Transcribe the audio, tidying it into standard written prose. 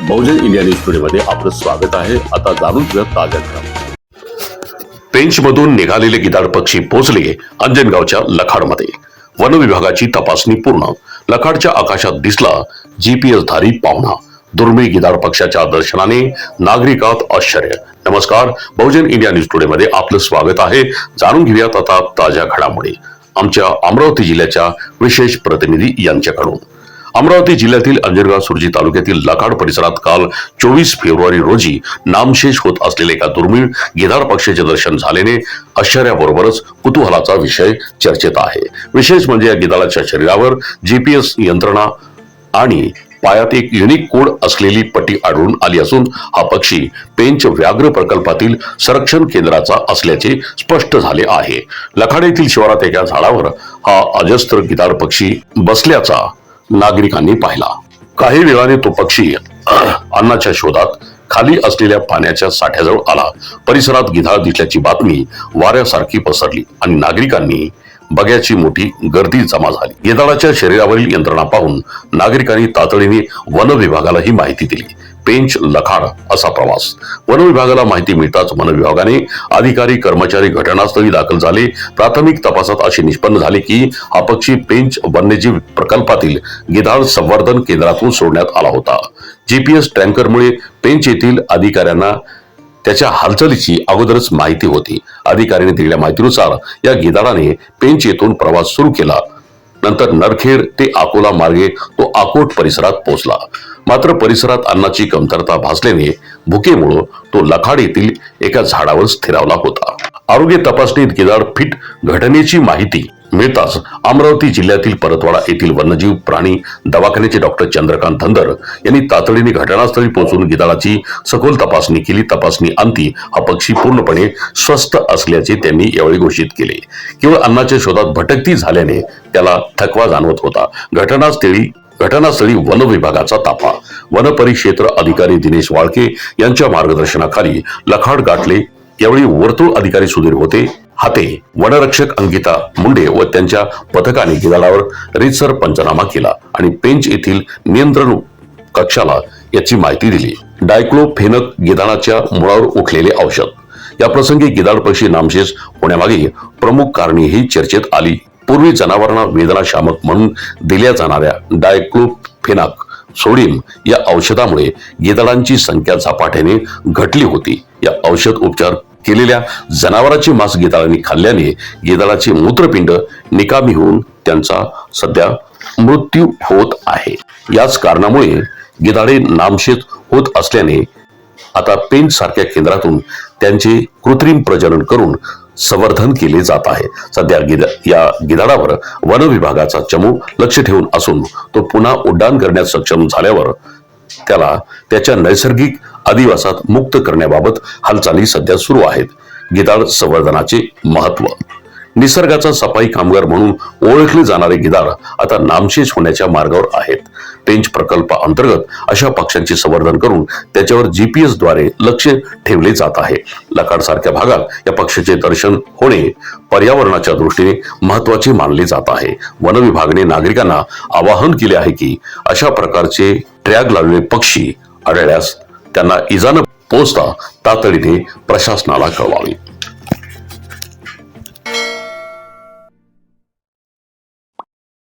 बहुजन India news स्टुडिओमध्ये आपलं स्वागत आहे। आता जाणून घेऊया ताज्या घडामोडी। पेंचमधून निघालेले गिधाड पक्षी पोहोचले अंजनगावच्या लखाडमध्ये। वन विभागाची तपासणी पूर्ण। लखाडच्या आकाशात दिसला जीपीएस धारी पाहुणा। दुर्मिळ गिधाड पक्षाच्या दर्शनाने नागरिकात आश्चर्य। नमस्कार, बहुजन इंडिया न्यूज स्टुडिओमध्ये आपलं स्वागत आहे। जाणून घेऊयात आता ताज्या घडामोडी आमच्या अमरावती जिल्ह्याच्या विशेष प्रतिनिधी यांच्याकडून। अमरावती जिल्ह्यातील अंजनगाव सुरजी तालुक्यातील लखाड परिसरात काल 24 फेब्रुवारी रोजी नामशेष होत असलेले एका दुर्मिळ गिधाड पक्षाचे दर्शन झाल्याने आश्चर्याबरोबरच कुतूहलाचा विषय चर्चेत आहे। विशेष म्हणजे या गिधाडाच्या शरीरावर जीपीएस यंत्रणा आणि पायात एक युनिक कोड असलेली पट्टी आढळून आली असून हा पक्षी पेंच व्याघ्र प्रकल्पातील संरक्षण केंद्राचा असल्याचे स्पष्ट झाले आहे। लखाड येथील शिवारात एका झाडावर हा अजस्त्र गिधाड पक्षी बसल्याचा नागरिकांनी पाहिला। काही वेळाने तो पक्षी अन्नाच्या शोधात खाली असलेल्या पाण्याच्या साठ्याजवळ आला। परिसरात गिधाड दिसल्याची बातमी वाऱ्यासारखी पसरली आणि नागरिकांनी बघ्याची मोठी गर्दी जमा झाली। गिधाडाच्या शरीरावरील यंत्रणा पाहून नागरिकांनी तातडीने वन विभागाला ही माहिती दिली। पेंच लखाड असा प्रवास। वन विभागाला माहिती मिळताच वन विभागाने अधिकारी कर्मचारी घटनास्थळी दाखल झाले। प्राथमिक तपासात असे निष्पन्न झाले की हा पक्षी पेंच वन्यजीव प्रकल्पातील गिधाड संवर्धन केंद्रातून सोडण्यात आला होता। जीपीएस ट्रॅकरमुळे पेंच येथील अधिकाऱ्यांना त्याच्या हालचालीची अगोदरच माहिती होती। अधिकाऱ्यांनी दिलेल्या माहितीनुसार या गिधाडाने पेंच येथून प्रवास सुरू केला। नंतर नरखेड ते अकोला मार्गे तो अकोट परिसरात पोहोचला। मात्र परिसरात अन्नाची कमतरता भासल्याने भुकेमुळे तो लखाड येथील एका झाडावर स्थिरावला होता। आरोग्य तपासणीत गिधाड फिट घटनेची माहिती मिळताच अमरावती जिल्ह्यातील परतवाडा येथील वन्यजीव प्राणी दवाखान्याचे डॉक्टर चंद्रकांत धंदर यांनी तातडीने घटनास्थळी पोहोचून गिधाडाची सखोल तपासणी केली। तपासणी अंती हा पक्षी पूर्णपणे स्वस्थ असल्याचे त्यांनी यावेळी घोषित केले। केवळ अन्नाच्या शोधात भटकती झाल्याने त्याला थकवा जाणवत होता। घटनास्थळी वन विभागाचा ताफा। वन परिक्षेत्र अधिकारी दिनेश वाळके यांच्या मार्गदर्शनाखाली लखाड गाठले। यावेळी वर्तुळ अधिकारी सुधीर होते हाते, वनरक्षक अंकिता मुंडे व त्यांच्या पथकाने गिधाडावर रीतसर पंचनामा केला आणि पेंच येथील नियंत्रण कक्षाला याची माहिती दिली। डायक्लोफेनक गिधाडाच्या मुळावर उठलेले औषध। या प्रसंगी गिधाड पक्षी नामशेष होण्यामागे प्रमुख कारणे ही चर्चेत आली। पूर्वी जनावरांना वेदनाशामक म्हणून दिल्या जाणाऱ्या डायक्लोफेनाक सोडियम या औषधामुळे गिधाडांची संख्या झपाट्याने घटली होती। या औषध उपचार केलेल्या जनावरांचे मांस गिधाडांनी खाल्ल्याने गिधाडाचे मूत्रपिंड निकामी होऊन त्यांचा सध्या मृत्यू होत आहे। याच कारणामुळे गिधाडे नामशेष होत असल्याने आता पेंच सारख्या केंद्रातून त्यांचे कृत्रिम प्रजनन करून संवर्धन केले जात आहे। सध्या या गिधाडावर वन विभागाचा चमू लक्ष ठेवून असून तो पुन्हा उड्डाण करण्यास सक्षम झाल्यावर त्याला त्याच्या नैसर्गिक अधिवासात मुक्त करण्याबाबत हालचाली सध्या सुरू आहेत। गिधाड संवर्धनाचे महत्व। निसर्गाचा सफाई कामगार म्हणून ओळखले जाणारे गिधाड आता नामशेष होण्याच्या मार्गावर आहेत। पेंच प्रकल्पाअंतर्गत अशा पक्ष्यांचे संवर्धन करून त्याच्यावर जीपीएस द्वारे लक्ष ठेवले जात आहे। लखाड सारख्या भागात या पक्षाचे दर्शन होणे पर्यावरणाच्या दृष्टीने महत्त्वाचे मानले जात आहे। वन विभागाने नागरिकांना आवाहन केले आहे की अशा प्रकारचे ट्रॅग लावलेले पक्षी आढळल्यास त्यांना इजा न पोहोचता तातडीने प्रशासनाला कळवावे।